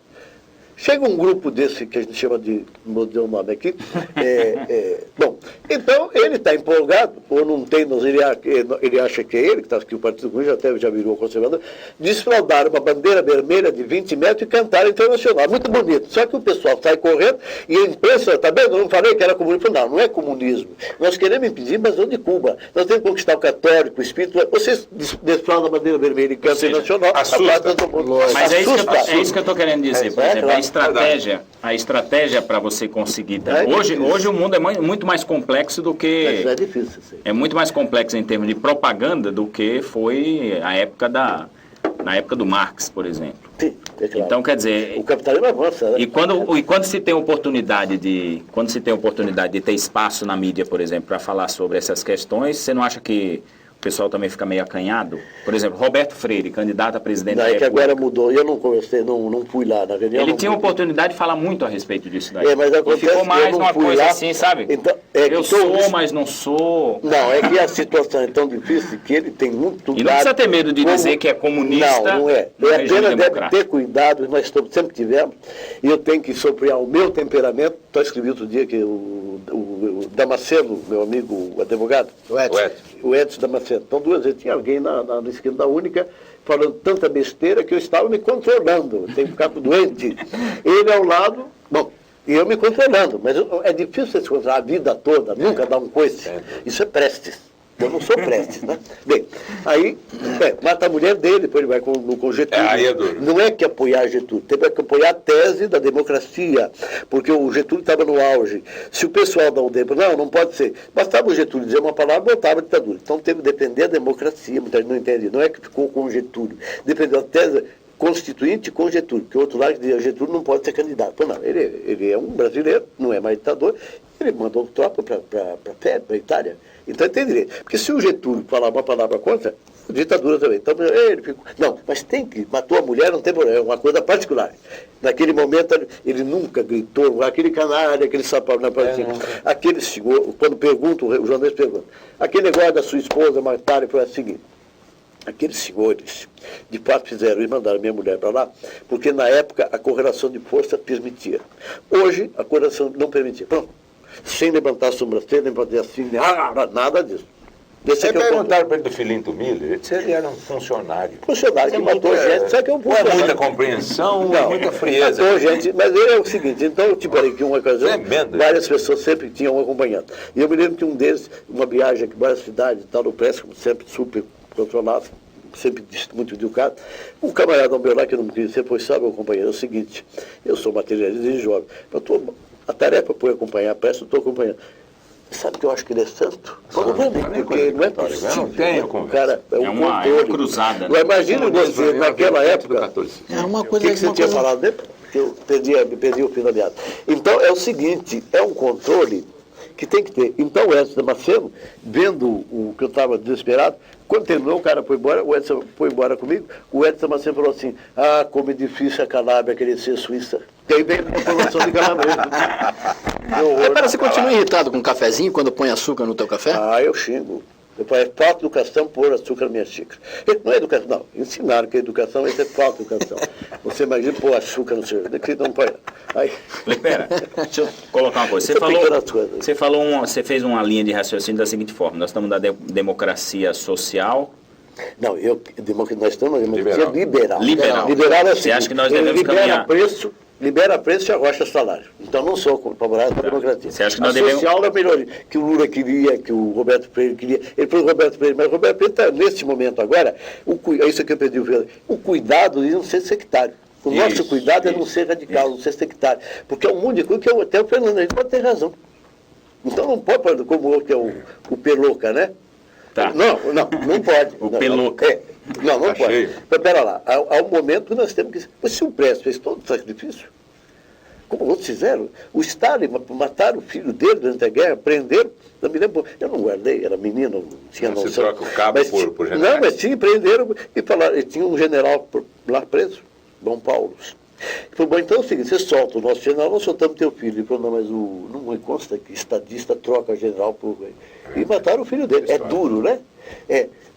Chega um grupo desse que a gente chama de, não vou dizer o nome aqui, bom, então ele está empolgado, ou não tem, ele acha que é ele, que o Partido Comunista até já virou conservador, desfraudar uma bandeira vermelha de 20 metros e cantar internacional. Muito bonito. Só que o pessoal sai correndo e a imprensa, tá vendo? Eu não falei que era comunismo. Não, não é comunismo. Nós queremos impedir a invasão de Cuba. Nós temos que conquistar o católico, o espírito. Vocês desfraudam a bandeira vermelha e cantam internacional. Mas é isso que eu estou querendo dizer, por exemplo. A estratégia para você conseguir... Hoje o mundo é muito mais complexo do que... Mas é difícil, sim. É muito mais complexo em termos de propaganda do que foi na época do Marx, por exemplo. Sim, é claro. Então, quer dizer... O capitalismo avança, né? E quando se tem oportunidade de ter espaço na mídia, por exemplo, para falar sobre essas questões, você não acha que o pessoal também fica meio acanhado? Por exemplo, Roberto Freire, candidato a presidente da República. É que agora mudou, eu não conversei, não fui lá na reunião. Ele tinha a oportunidade de falar muito a respeito disso daí. Mas acontece, e ficou mais uma coisa lá, assim, sabe? Então, eu sou, mas não sou. Não, é que a situação é tão difícil que ele tem muito... E não precisa ter medo de dizer que é comunista. Não é. Apenas deve ter cuidado, nós sempre tivemos, e eu tenho que sobriar o meu temperamento. Estou escrevendo outro dia que o Damasceno, meu amigo, o advogado, o Edson Damasceno. Então, 2 vezes tinha alguém na esquina da Única falando tanta besteira que eu estava me controlando. Eu tenho que ficar doente. Ele ao lado, bom, e eu me controlando. Mas é difícil você se controlar a vida toda, nunca dar um coice. Isso é Prestes. Eu não sou Prestes, né? Bem, aí mata a mulher dele, depois ele vai com Getúlio. Aí é duro. Não é que apoiar Getúlio, teve que apoiar a tese da democracia, porque o Getúlio estava no auge. Se o pessoal da UDEM, não pode ser. Bastava o Getúlio dizer uma palavra, botava a ditadura. Então teve que depender da democracia, muita gente não entende. Não é que ficou com o Getúlio. Dependeu da tese constituinte com Getúlio, que o outro lado dizia Getúlio não pode ser candidato. Não, ele é um brasileiro, não é mais ditador, ele mandou tropa para a Itália. Então ele tem direito. Porque se o Getúlio falar uma palavra contra, ditadura também. Então ele ficou... Não, mas tem que... Matou a mulher, não tem problema, é uma coisa particular. Naquele momento ele nunca gritou, aquele canalha, aquele sapato na praia. Aquele senhor, quando pergunta, o jornalista pergunta, aquele negócio da sua esposa matar, foi o seguinte. Aqueles senhores, de fato, fizeram e mandaram minha mulher para lá, porque na época a correlação de força permitia. Hoje a correlação não permitia. Pronto. Sem levantar a sobrancelha, nem fazer assim, nada disso. Você perguntaram para ele do Filinto Miller, se ele era um funcionário. Funcionário que matou gente, sabe que é um funcionário. Não é muita compreensão, não, muita frieza. Matou gente, mas ele é o seguinte, então eu te falei que uma ocasião, várias pessoas sempre tinham acompanhado. E eu me lembro que um deles, uma viagem aqui, várias cidades, tal, no Prestes, como sempre super controlado, sempre muito educado. Um camarada meu lá, que eu não me conhecia, pois sabe, meu companheiro, é o seguinte, eu sou materialista e jovem, a tarefa foi acompanhar a peça, eu estou acompanhando. Sabe que eu acho que ele é santo? Porque não é possível. Não tenho cara, é uma cruzada. Né? Imagina você, naquela época, é uma coisa, o que você tinha falado depois? Que eu perdi o fio da meada. Então, é o seguinte, é um controle que tem que ter. Então, o Edson Damasceno, vendo o que eu estava desesperado, quando terminou, o cara foi embora, o Edson foi embora comigo, o Edson Damasceno falou assim, como é difícil a Calábria querer ser suíça. Tem bem a informação de Calábria. Pera, você continua irritado com um cafezinho quando põe açúcar no teu café? Eu xingo. É falta de educação pôr açúcar na minha xícara. Não é educação, não. Ensinaram que a educação é falta de educação. Você imagina pôr açúcar no seu... Não põe. Aí... Pera, deixa eu colocar uma coisa. Você fez uma linha de raciocínio da seguinte forma. Nós estamos na democracia social... Não, nós estamos na democracia liberal. Liberal é o seguinte, você acha que nós devemos caminhar... Libera preço e arrocha salário. Então não sou favorável à democracia. Você acha que nós devemos... social é melhor que o Lula queria, que o Roberto Freire queria. Ele foi o Roberto Freire, mas o Roberto Freire está nesse momento agora, é isso que eu pedi o cuidado de não ser sectário. O nosso cuidado é não ser radical, não ser sectário. Porque é um mundo de coisa que até o Fernando Henrique pode ter razão. Então não pode, como o que é o Peloca, né? Tá. Não pode. O Peloca. Não pode. Mas pera lá, há um momento que nós temos que... Mas se o Prestes fez todo o sacrifício, como outros fizeram. O Stalin mataram o filho dele durante a guerra, prenderam. Não me lembro, eu não guardei, era menino, não tinha noção. Você troca o cabo por general? Não, mas sim, prenderam e falaram, e tinha um general lá preso, Dom Paulo. Ele falou, bom, então é o seguinte, você solta o nosso general, nós soltamos teu filho. Ele falou, não, mas não me consta que estadista troca general por... E mataram o filho dele. É duro, né?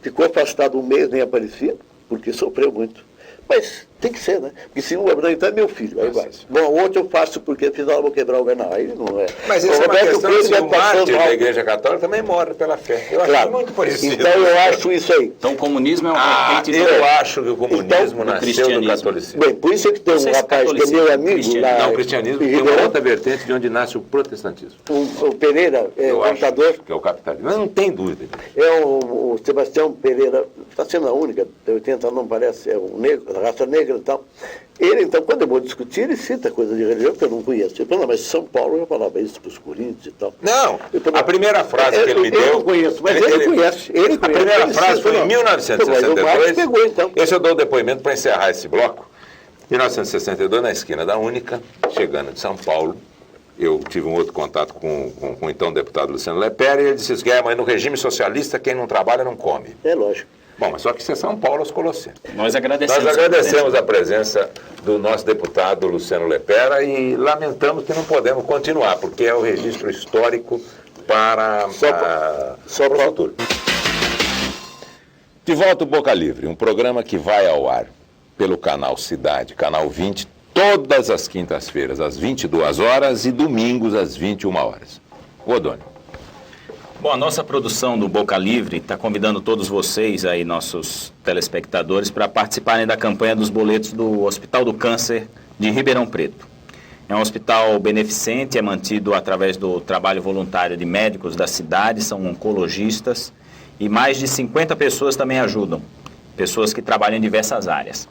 Ficou afastado um mês, nem aparecia, porque sofreu muito. Mas tem que ser, né? Porque se um é então é meu filho. Aí vai. Bom, o outro eu faço porque afinal eu vou quebrar o canal. Aí não é. Mas isso é uma questão de o mártir da Igreja Católica também morre pela fé. Eu acho muito parecido. Então eu acho isso aí. Então o comunismo é uma vertente eu acho que o comunismo nasceu do catolicismo. Bem, por isso é que tem um rapaz que é meu amigo lá. Não, o cristianismo tem uma outra vertente de onde nasce o protestantismo. O Pereira, contador. Que é o capitalismo. Mas não tem dúvida. O Sebastião Pereira, está sendo a única, tem 80 anos, não parece, é um negro, raça negra e tal. Ele, então, quando eu vou discutir, ele cita coisa de religião que eu não conheço. Ele falou, não, mas São Paulo já falava isso para os coríntios e tal. Não, a primeira frase que ele me deu... Eu não conheço, mas ele conhece. A primeira frase foi em 1962. Pegou, então. Esse eu dou o depoimento para encerrar esse bloco. Em 1962, na esquina da Única, chegando de São Paulo, eu tive um outro contato com o então deputado Luciano Lepera, e ele disse, mas no regime socialista, quem não trabalha não come. É lógico. Bom, mas só que isso é São Paulo aos Colossenses. Nós agradecemos a presença do nosso deputado Luciano Lepera e lamentamos que não podemos continuar, porque é o registro histórico para o futuro. De volta o Boca Livre, um programa que vai ao ar pelo canal Cidade, canal 20, todas as quintas-feiras, às 22 horas e domingos, às 21 horas. O Odônio. Bom, a nossa produção do Boca Livre está convidando todos vocês aí, nossos telespectadores, para participarem da campanha dos boletos do Hospital do Câncer de Ribeirão Preto. É um hospital beneficente, é mantido através do trabalho voluntário de médicos da cidade, são oncologistas, e mais de 50 pessoas também ajudam, pessoas que trabalham em diversas áreas.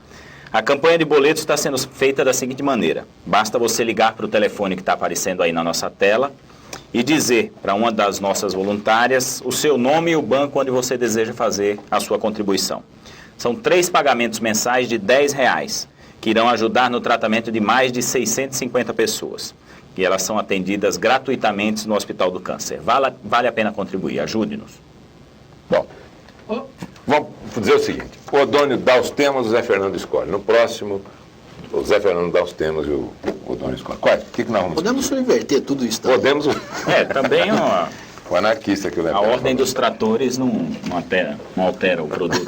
A campanha de boletos está sendo feita da seguinte maneira: basta você ligar para o telefone que está aparecendo aí na nossa tela e dizer para uma das nossas voluntárias o seu nome e o banco onde você deseja fazer a sua contribuição. São 3 pagamentos mensais de R$10, que irão ajudar no tratamento de mais de 650 pessoas. E elas são atendidas gratuitamente no Hospital do Câncer. Vale a pena contribuir, ajude-nos. Bom, vamos dizer o seguinte: o Odônio dá os temas, o Zé Fernando escolhe. No próximo, o Zé Fernando dá os temas e o Odônio escolhe. Qual é? O que nós vamos... Podemos inverter tudo isso também. Podemos... Também o anarquista que o Zé a ordem dos tratores não altera o produto.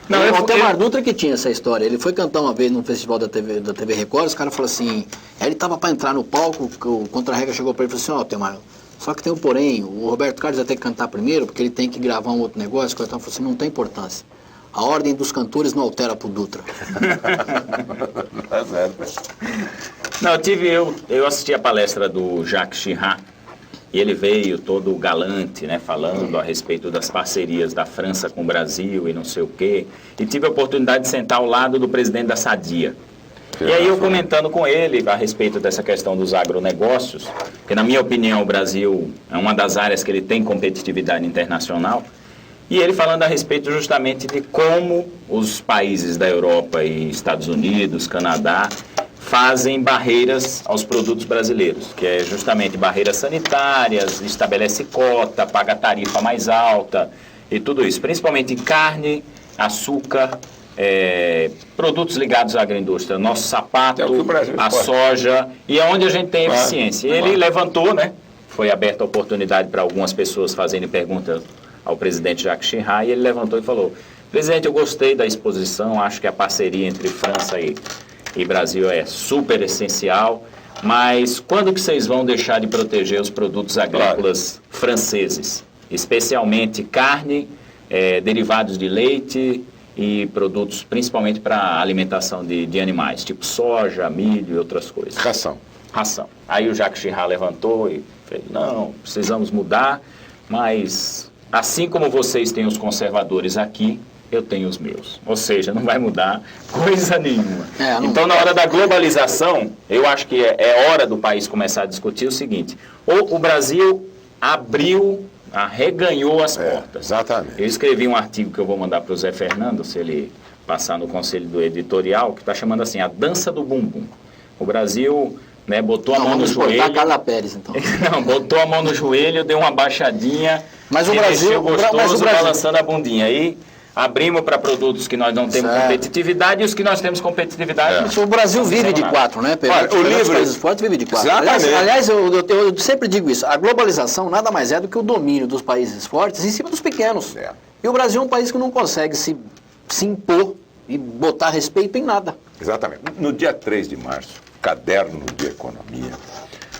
Não, o Altemar Dutra que tinha essa história. Ele foi cantar uma vez num festival da TV Record, os caras falaram assim, aí ele tava para entrar no palco, o contra-regra chegou para ele e falou assim, Altemar, só que tem um porém, o Roberto Carlos vai ter que cantar primeiro, porque ele tem que gravar um outro negócio, então falou assim, não tem importância. A ordem dos cantores não altera pro Dutra. Não, eu assisti a palestra do Jacques Chirac, e ele veio todo galante, né, falando a respeito das parcerias da França com o Brasil e não sei o quê. E tive a oportunidade de sentar ao lado do presidente da Sadia. E aí eu comentando com ele a respeito dessa questão dos agronegócios, que na minha opinião o Brasil é uma das áreas que ele tem competitividade internacional, e ele falando a respeito justamente de como os países da Europa e Estados Unidos, Canadá, fazem barreiras aos produtos brasileiros, que é justamente barreiras sanitárias, estabelece cota, paga tarifa mais alta e tudo isso, principalmente em carne, açúcar, produtos ligados à agroindústria, nosso sapato, a soja, e é onde a gente tem eficiência. Ele levantou, né? Foi aberta a oportunidade para algumas pessoas fazerem perguntas ao presidente Jacques Chirac, e ele levantou e falou: presidente, eu gostei da exposição, acho que a parceria entre França e Brasil é super essencial, mas quando que vocês vão deixar de proteger os produtos agrícolas franceses? Especialmente carne, derivados de leite e produtos principalmente para alimentação de animais, tipo soja, milho e outras coisas. Ração. Aí o Jacques Chirac levantou e fez: não, precisamos mudar, mas assim como vocês têm os conservadores aqui, eu tenho os meus. Ou seja, não vai mudar coisa nenhuma. Então, na hora da globalização, eu acho que é hora do país começar a discutir o seguinte: ou o Brasil reganhou as portas. Exatamente. Eu escrevi um artigo que eu vou mandar para o Zé Fernando, se ele passar no conselho do editorial, que está chamando assim, a dança do bumbum. O Brasil, né, botou a mão no joelho. Vamos Carla Pérez, então. Não, botou a mão no joelho, deu uma baixadinha. Mas o Brasil, gostoso, balançando a bundinha. Aí abrimos para produtos que nós não temos competitividade e os que nós temos competitividade. O Brasil vive de 4, né, Pedro? Olha, o livro... países fortes vive de 4. Exatamente. Aliás, eu sempre digo isso. A globalização nada mais é do que o domínio dos países fortes em cima dos pequenos. E o Brasil é um país que não consegue se impor e botar respeito em nada. Exatamente. No dia 3 de março, caderno de economia,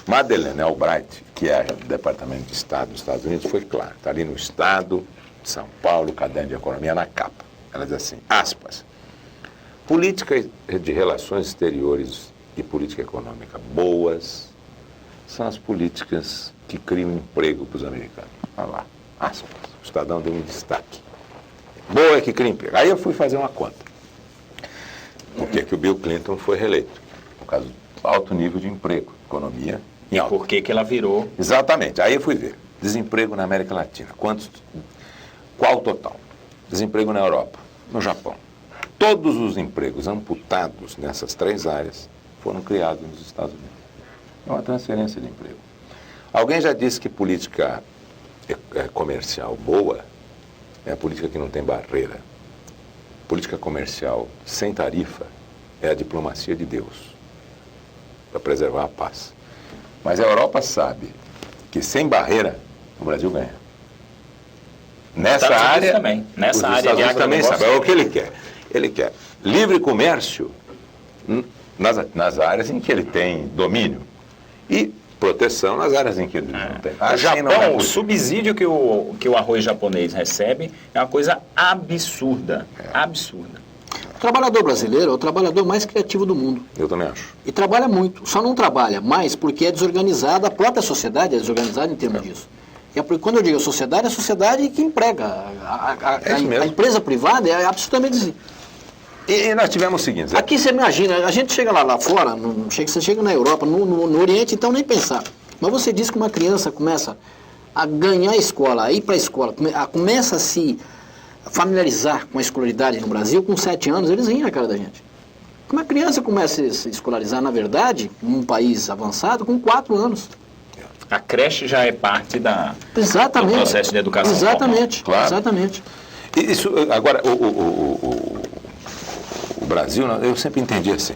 Madeleine Albright, que é do Departamento de Estado dos Estados Unidos, foi claro. Está ali no Estado de São Paulo, caderno de economia na capa. Ela diz assim, aspas, política de relações exteriores e política econômica boas são as políticas que criam emprego para os americanos. Olha lá, aspas. O Estadão deu um destaque. Boa é que cria emprego. Aí eu fui fazer uma conta. Por que o Bill Clinton foi reeleito? Por causa do alto nível de emprego, economia em alta. Por que ela virou? Exatamente. Aí eu fui ver. Desemprego na América Latina. Qual o total? Desemprego na Europa, no Japão. Todos os empregos amputados nessas 3 áreas foram criados nos Estados Unidos. É uma transferência de emprego. Alguém já disse que política comercial boa é a política que não tem barreira. Política comercial sem tarifa é a diplomacia de Deus, para preservar a paz. Mas a Europa sabe que sem barreira o Brasil ganha. Nessa área também. Nessa área Estados Unidos também sabe. É o que ele quer. Ele quer livre comércio nas áreas em que ele tem domínio e proteção nas áreas em que ele não tem. O Japão, o subsídio que o arroz japonês recebe é uma coisa absurda. Absurda. O trabalhador brasileiro é o trabalhador mais criativo do mundo. Eu também acho. E trabalha muito. Só não trabalha mais porque é desorganizada, a própria sociedade é desorganizada em termos disso. E quando eu digo sociedade, é a sociedade que emprega. A empresa privada é absolutamente... E nós tivemos o seguinte... Aqui você imagina, a gente chega lá fora, você chega na Europa, no Oriente, então nem pensar. Mas você diz que uma criança começa a ganhar a escola, a ir para a escola, começa a se familiarizar com a escolaridade no Brasil, com 7 anos, eles riem na cara da gente. Uma criança começa a se escolarizar, na verdade, num país avançado, com 4 anos. A creche já é parte do processo de educação. Exatamente, claro. Exatamente. Isso, agora, o Brasil, eu sempre entendi assim.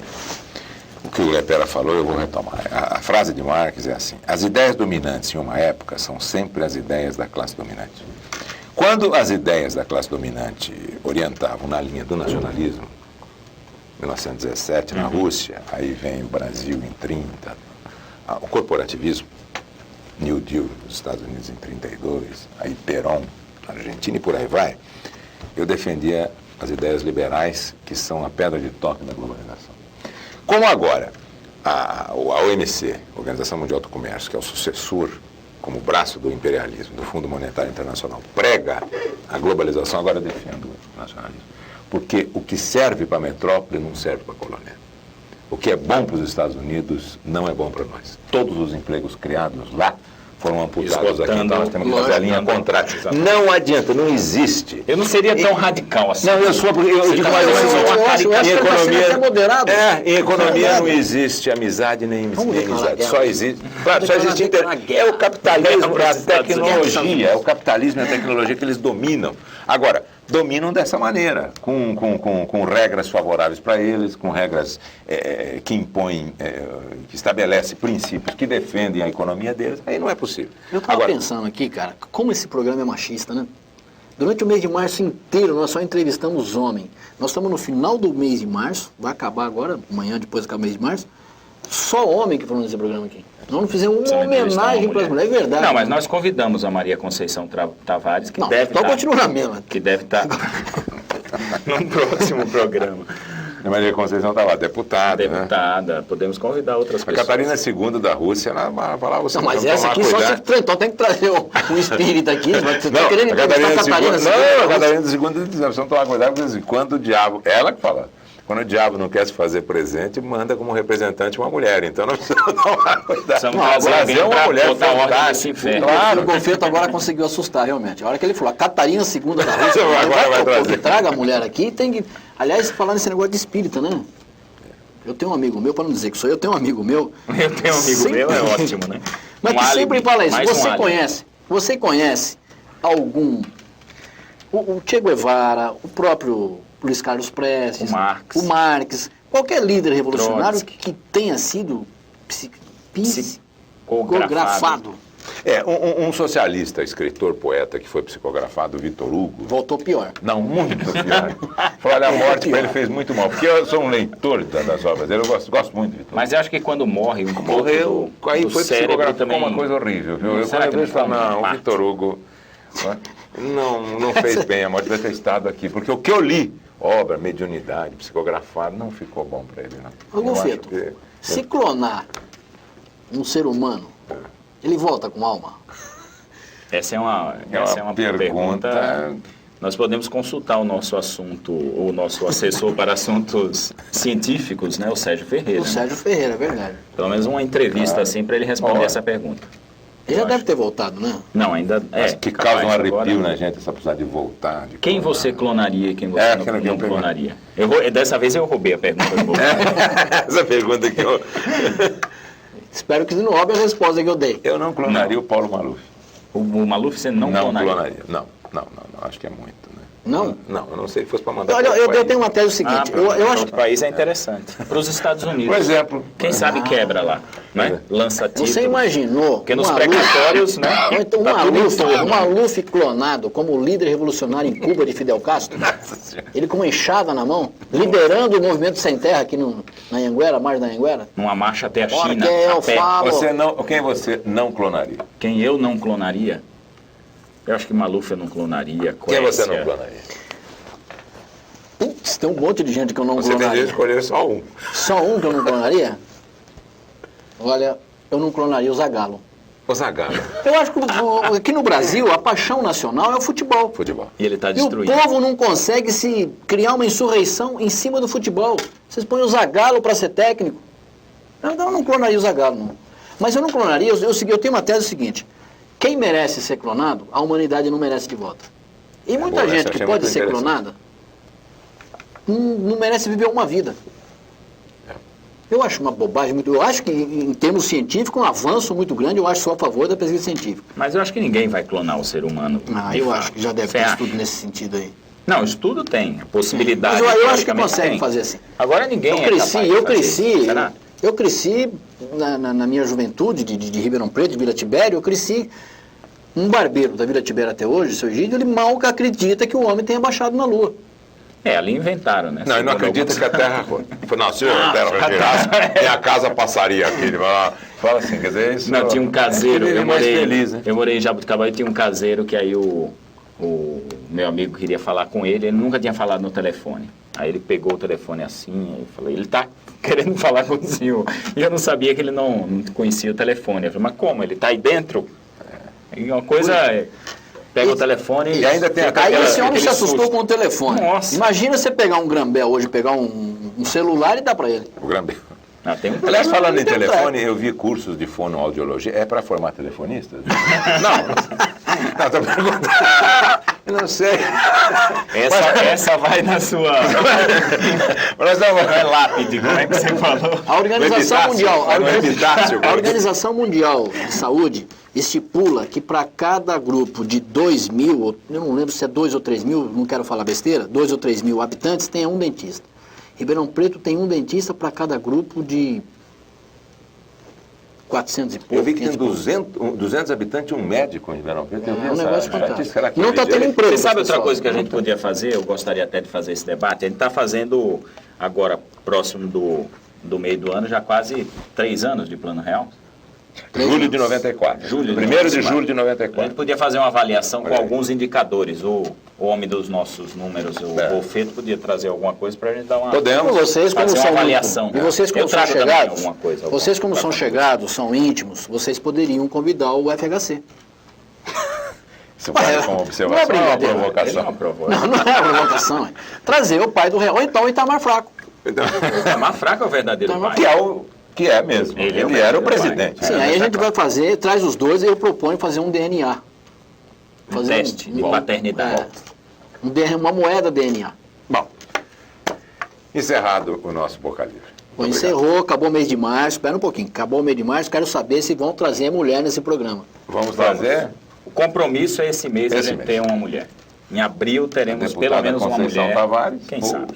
O que o Lepera falou, eu vou retomar. A frase de Marx é assim: as ideias dominantes em uma época são sempre as ideias da classe dominante. Quando as ideias da classe dominante orientavam na linha do nacionalismo, 1917 na Rússia, aí vem o Brasil em 30, o corporativismo, New Deal nos Estados Unidos em 32, aí Perón na Argentina e por aí vai, eu defendia as ideias liberais, que são a pedra de toque da globalização. Como agora a OMC, Organização Mundial do Comércio, que é o sucessor, como braço do imperialismo, do Fundo Monetário Internacional, prega a globalização, agora eu defendo o nacionalismo. Porque o que serve para a metrópole não serve para a colônia. O que é bom para os Estados Unidos não é bom para nós. Todos os empregos criados lá foram amputados aqui, então nós temos que fazer a linha contrária. Não adianta, não existe. Eu não seria tão radical assim. Não, eu digo mais assim, em economia não existe amizade nem inimizade. Só existe interesse. É o capitalismo, é a tecnologia, é o capitalismo e a tecnologia que eles dominam. Agora, dominam dessa maneira, com regras favoráveis para eles, com regras que impõem, que estabelecem princípios que defendem a economia deles, aí não é possível. Eu estava pensando aqui, cara, como esse programa é machista, né? Durante o mês de março inteiro, nós só entrevistamos homens. Nós estamos no final do mês de março, vai acabar agora, amanhã, depois do mês de março, só homem que falou nesse programa aqui. Nós não fizemos uma homenagem para as mulheres, é verdade. Não, mas nós convidamos a Maria Conceição Tavares, que deve estar... continua na mesma. Que deve estar no próximo programa. A Maria Conceição estava deputada, né? Podemos convidar outras pessoas. A Catarina II da Rússia, ela falava assim... Não, mas essa aqui só então tem que trazer um espírito aqui. Você está querendo entrevistar a Catarina II? Não, a Catarina II, precisamos tomar cuidado, porque quando o diabo... Ela que fala... Quando o diabo não quer se fazer presente, manda como representante uma mulher. Então nós precisamos tomar cuidado. O Brasil é uma mulher fantástica. Claro. O Golfeto agora conseguiu assustar, realmente. A hora que ele falou, a Catarina II da Rússia, agora vai trazer. Traga a mulher aqui, tem que... Aliás, falar nesse negócio de espírita, né? Eu tenho um amigo meu, para não dizer que sou eu, tenho um amigo meu... Eu tenho um amigo meu, é ótimo, né? Mas que sempre fala isso. Mais Você conhece algum... O Che Guevara, o próprio Luiz Carlos Prestes... O Marx, qualquer líder revolucionário Trotsky. que tenha sido psicografado. Um socialista, escritor, poeta que foi psicografado, Vitor Hugo... Voltou pior. Não, muito pior. Falou, olha, a morte para ele fez muito mal. Porque eu sou um leitor das obras dele, eu gosto muito de Vitor Hugo. Mas eu acho que quando morre um Morreu, aí foi psicografado também... uma coisa horrível, viu? Eu Será que não, o Vitor Hugo não fez bem, a morte deve ter estado aqui. Porque o que eu li, obra, mediunidade, psicografado, não ficou bom para ele, não. Ô, Feto, se clonar um ser humano, ele volta com alma? Essa é uma pergunta. Nós podemos consultar o nosso assessor para assuntos científicos, né, o Sérgio Ferreira. O Sérgio Ferreira, é verdade. Pelo menos uma entrevista assim para ele responder essa pergunta. Ele já deve ter voltado, né? Não, ainda Mas que causa um arrepio na gente essa possibilidade de voltar. Quem você clonaria e quem você não clonaria? Dessa vez eu roubei a pergunta do Essa pergunta que eu... Espero que não roube a resposta que eu dei. Eu não clonaria o Paulo Maluf. O Maluf você não clonaria? Não, acho que é muito, né? Não? Não, eu não sei se fosse para mandar. Olha, eu tenho uma tese seguinte. Eu acho que o país é interessante. Para os Estados Unidos. Por exemplo. Quem sabe quebra lá, né? Lança títulos. Você imaginou? Porque nos precatórios, né? Então, um Maluf clonado como líder revolucionário em Cuba de Fidel Castro. Ele com uma enxada na mão, liderando o movimento sem terra aqui na Anhanguera, margem da Anhanguera. Numa marcha até a China. Porque eu falo. Quem você não clonaria? Quem eu não clonaria? Eu acho que Maluf eu não clonaria. Quem você não clonaria? Putz, tem um monte de gente que eu não clonaria. Você deveria escolher só um. Só um que eu não clonaria? Olha, eu não clonaria o Zagallo. O Zagallo. Eu acho que aqui no Brasil a paixão nacional é o futebol. E ele está destruído. E o povo não consegue se criar uma insurreição em cima do futebol. Vocês põem o Zagallo para ser técnico. Eu não clonaria o Zagallo, não. Mas eu não clonaria, eu tenho uma tese seguinte. Quem merece ser clonado, a humanidade não merece de volta. E muita gente que pode ser clonada não merece viver uma vida. Eu acho uma bobagem muito... Eu acho que, em termos científicos, um avanço muito grande, eu acho só a favor da pesquisa científica. Mas eu acho que ninguém vai clonar o ser humano. Eu acho que já deve ter estudo nesse sentido aí. Não, estudo tem, a possibilidade... Mas eu acho que consegue fazer assim. Agora ninguém Eu cresci na minha juventude de Ribeirão Preto, de Vila Tibério, eu cresci... Um barbeiro da Vila Tibério até hoje, seu Egídio, ele mal acredita que o homem tenha baixado na Lua. Ali inventaram, né? Não, ele não acredita que a Terra... Não, se a Terra girasse, minha casa passaria aqui. Ele fala assim, quer dizer, isso... Não, tinha um caseiro, eu morei em Jabuticabal e tinha um caseiro que aí o meu amigo queria falar com ele nunca tinha falado no telefone. Aí ele pegou o telefone assim, aí eu falei, ele tá querendo falar com o senhor. E eu não sabia que ele não conhecia o telefone. Eu falei, mas como? Ele tá aí dentro? E uma coisa pega o telefone e ainda tem aí esse homem se assustou com o telefone. Nossa. Imagina você pegar um Grambel hoje, pegar um celular e dar para ele. O Grambel. Aliás, falando em telefone, eu vi cursos de fonoaudiologia. É para formar telefonistas? Não, estou perguntando. Eu não sei. Essa vai na sua... Vai lápide, como é que você falou? A Organização Mundial de Saúde estipula que para cada grupo de 2 mil, eu não lembro se é 2 ou 3 mil, não quero falar besteira, 2 ou 3 mil habitantes, tenha um dentista. Ribeirão Preto tem um dentista para cada grupo de 400 e pouco. Eu vi que tem 200 habitantes e um médico em Ribeirão Preto. É um negócio fantástico. Não está tendo emprego. Você sabe outra coisa que a gente podia fazer? Eu gostaria até de fazer esse debate. A gente está fazendo agora, próximo do meio do ano, já quase 3 anos de Plano Real. Julho de 94. 1º de julho de 94. A gente podia fazer uma avaliação com alguns indicadores. O homem dos nossos números, o Bolfeto, podia trazer alguma coisa para a gente dar uma... Podemos. Vocês, como fazer são uma avaliação. E vocês, como são chegados, vocês, como são fazer. chegados, são íntimos, vocês poderiam convidar o FHC. Isso vale como observação ou uma provocação? Não é uma provocação. Trazer o pai do Real, ou então o Itamar Fraco. O Itamar Fraco é o verdadeiro pai. Que é mesmo. Ele era o presidente. Sim, aí a gente vai fazer, traz os dois e eu proponho fazer um DNA. Fazer um teste de paternidade. Uma moeda DNA. Bom, encerrado o nosso Boca Livre. Encerrou, acabou o mês de março. Espera um pouquinho. Acabou o mês de março, quero saber se vão trazer mulher nesse programa. Vamos trazer? O compromisso é esse mês a gente ter uma mulher. Em abril teremos pelo menos uma mulher. Tavares. Quem sabe?